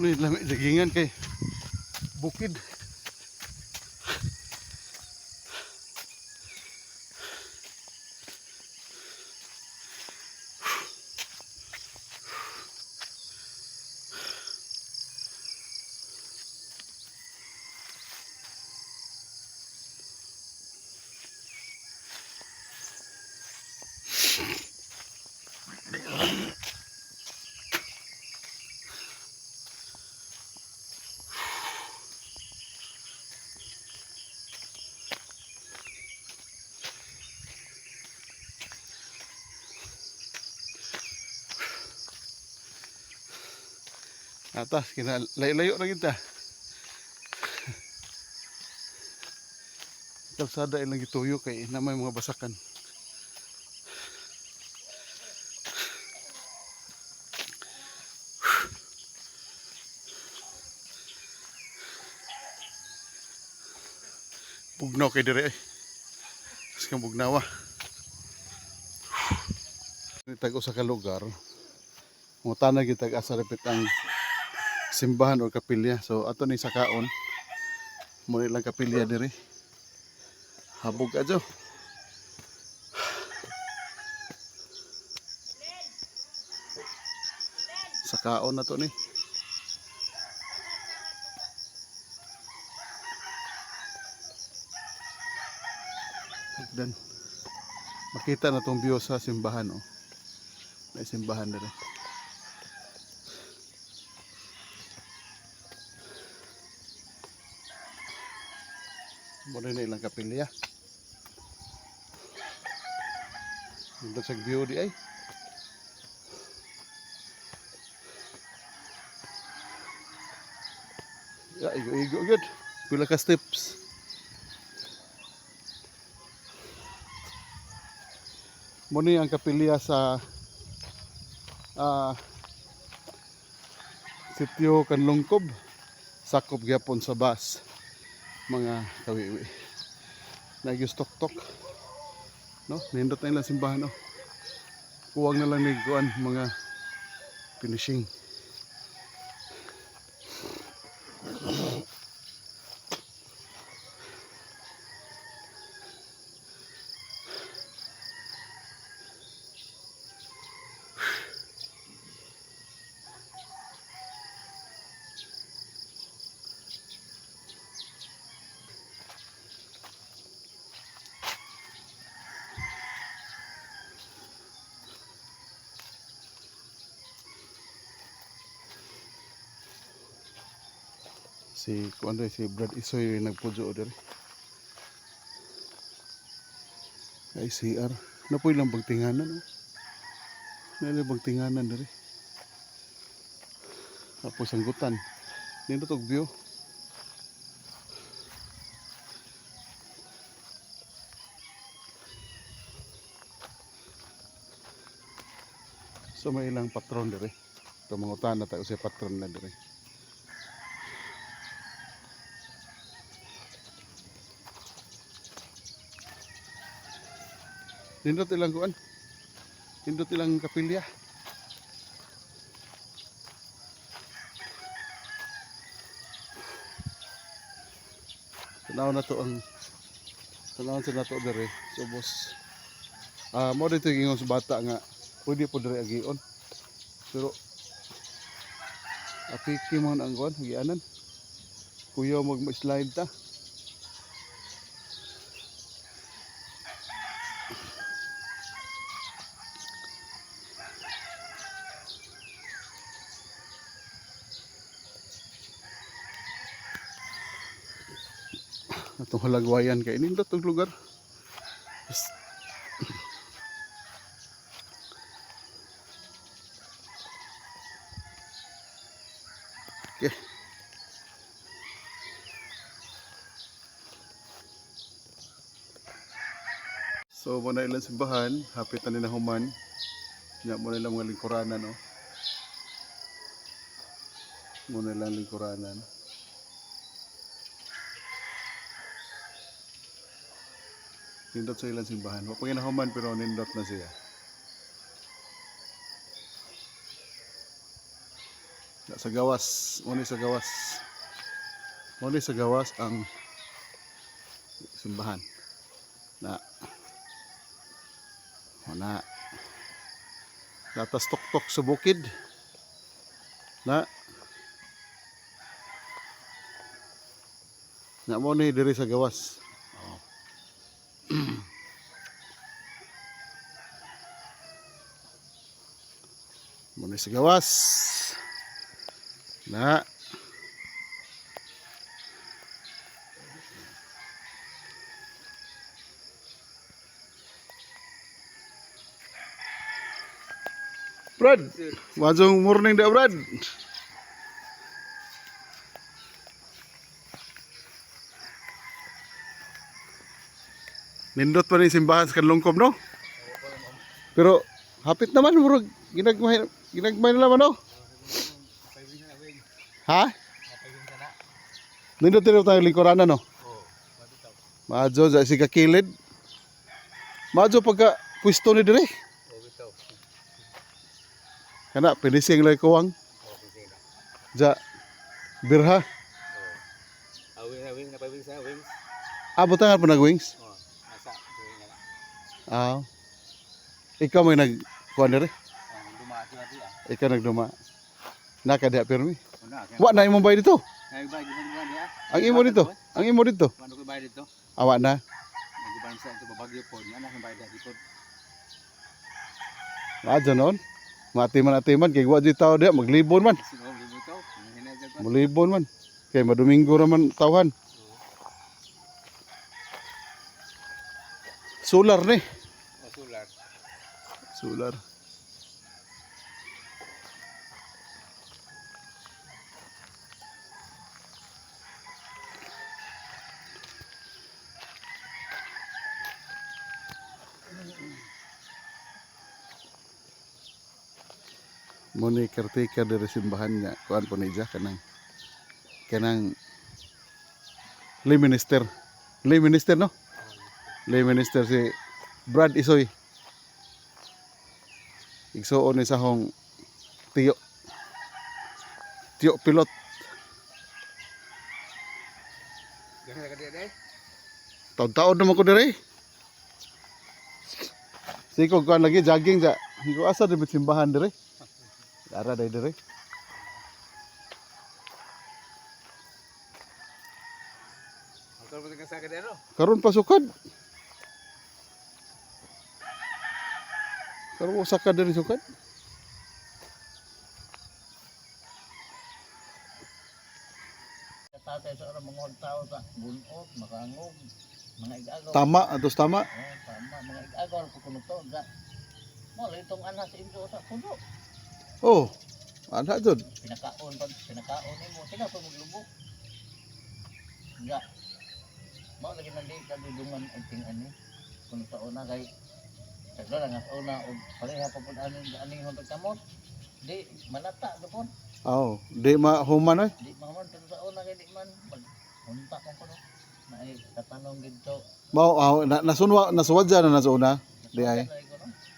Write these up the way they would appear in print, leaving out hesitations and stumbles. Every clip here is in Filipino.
Ulit lamig dagingan kay bukid. Atas kina layo-layo na kita. Kalsada ilang gituyo kay na may mga basakan. Bugnaw kay dire ay. Kas bugnawa. Tag usa ka lugar. Mutana kita asa repit ang simbahan o kapilya. So ato ni sakaon. Mo lang kapilya dire. Habog adyo. Sakaon na to ni. Dan makita na tong view sa simbahan oh. May simbahan dire. Muna na ilang kapilya. Nandun sa view di ay. Ya, igo-igo good. Pila ka steps. Muna ang kapilya sa sitio Kanlungkob. Sakop gyapon sa bus. Mga kawiwi. Nagyustok-tok. No, nindot na ilang simbahan no. Kuwang na lang niguan mga finishing. Si kuando si Brad Isoy nagpudyo diri. Ay CR. Napoy lang bagtinganan oh. Nila bagtinganan diri. Tapos sanggutan. Nindot og view. So may ilang patron diri. Ito mga utana tayo sa patron na diri. Nindot ilang kuan. Nindot ilang kapilya. Tanaw na to ang tanaw sa nato diri. So boss. Mo dito gingon sa bata nga pwede po diri agion. Pero apiki mo ang kuan gianan. Kuya mag-slide ta. Atong halagwayan kay nindot og lugar. Okay. So muna ilang simbahan, hapit na nila human. Nya muna ilang mga lingkuranan no. Muna ilang lingkuranan. Nindot sa ilang simbahan. Wa pa ginahuman pero nindot na siya. sa gawas, muna sa gawas. Muna sa gawas ang simbahan. Na. Muna. Natas tok-tok sa bukid. Na. Na mo ni diri sa gawas. Muna sa gawas. Na. Brad, wajong morning dah Brad. Nindot pa rin simbahan sa Kanlungkob, no? Pero hapit naman, murag ginagmay na naman, no? Ha? Nindot din tayo lingkuranan, no? Maadyo, sa siga kilid. Maadyo pagka pwesto ni dire. Kana, pinising lang kuwang. Ja, birha. Wing na pa wings na wings. Butangan po nag-wings? Oh, nasa wing na. Ikaw may nag-kuhan dire? Dumaan sila diya. Ikaw nagduma. Nakadiha pirmi. Una, Wa na imong bayad dito. nagbay ginawa niya. Ang imo dito. Ang imo dito. Ano ko bayad dito? Awa na. Nagiban sa ito babagyo po. Ana ang bayad dito. Adyo noon. Matiman-atiman kay wa di tao diha maglibon man. Sino limitaw? Hinagad pa. Malibon man. Kay madomingo raman tawhan. Solar ni. Masulat. Solar. Muni caretaker dari simbahan niya kuan po niya kanang lay minister no lay minister si Brad Isoy igsuon ni sahong tiyo pilot Gana ka diya dai? taon-taon naman ko dire siko kuan lagi jogging ja ko asa di simbahan dire ara day dire Ang ka sa kadero. karon pasukad karon usa ka diri sukad Tatay sa orang mga tao sa bunot, makangog, mga igagaw. tama atos tama Tama, mga igagaw ko kuno to. Mo itong anak sa inyo sa puno. oh ana jud Pinakaon nimo, sila pa maglubok. Ya. Mao lagi nandi ka dudungan ang ting-ani. Kuno sa una kay sagla nga sa una og pareha pa pud aning hon pagkamot. Di manata gapon. oh di mahuman oy Di man sa una kay di man hunta ko kuno. Naay katanong dito. mao nasuwad dyan na nasa una di ay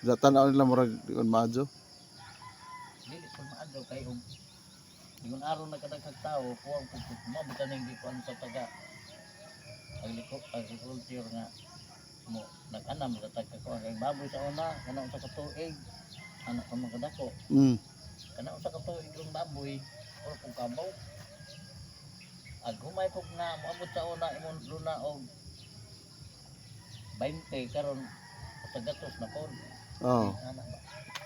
datan na nila murag di kon maadyo Dili ko maadlaw kay ingon araw na kadagdag tao kuwang puput mo bitan ning gikuan sa taga agriculture nga mo nag-anam sa taga ko kay baboy sa una kana sa katuig anak ko mga kadako kana sa katuig yung baboy or kung kabaw agumay pug na moabot sa una imong luna og 20 karon tagatos na pod oh ana ba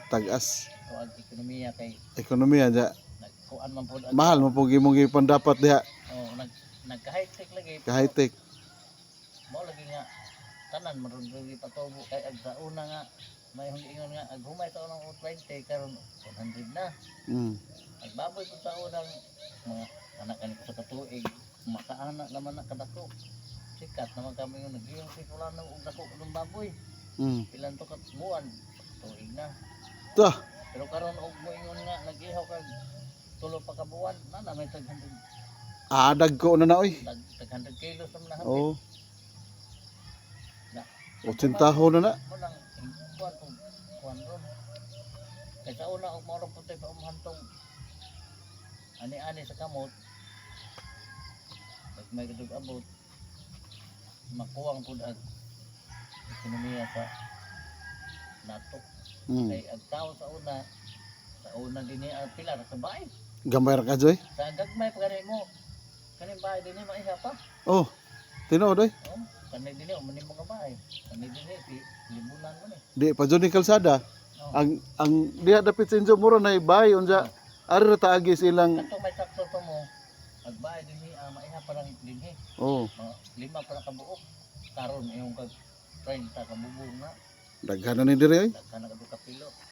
tagas o ang ekonomiya kay ekonomiya ja nagkuan man pod mahal mo pug imong ipandapat diha oh nagka-high tech lagi ka high tech mo lagi nga tanan maron lagi patubo kay ag sa una nga may ingon nga aghumay sa unang 20 karon 100 na agbaboy pud sa unang mga anak ani ko sa katuig makaanak naman na kadako sikat naman kami yung nagiyong sikulan ng dako ng baboy ilan to kat buwan tuig na ta pero karon og mo ingon nga nagihaw kag tulo pa ka buwan na may tag 100 adag ko na oy tag 100 kilos naman na oh na 80 tahon na mo nang kuan ron kay sa una og mao ra putay pa umhantong ani-ani sa kamot. Pag may kadug abot, makuwang pud ang ekonomiya sa nato. Kay ang tao sa una din ang pilar sa bahay. Gamay ra ka Joy. Sa gagmay pa kanay mo. Kanay bahay din maiha pa. Oh, tinuod oy. Oh, kanay din mo ni mga bahay. Kanay din si libunan mo ni. Di pa jud ni kalsada. Oh. Ang diha dapit sa inyo mura na bahay unsa ari ra taagi silang Kanto may sakto pa mo. Ang bahay din maiha pa lang dinhi. oh, Mga 5 pa lang kabuok. Karon yung kag 30 ka bubong na. daghan na ni diri oy. Daghan na ka pilo.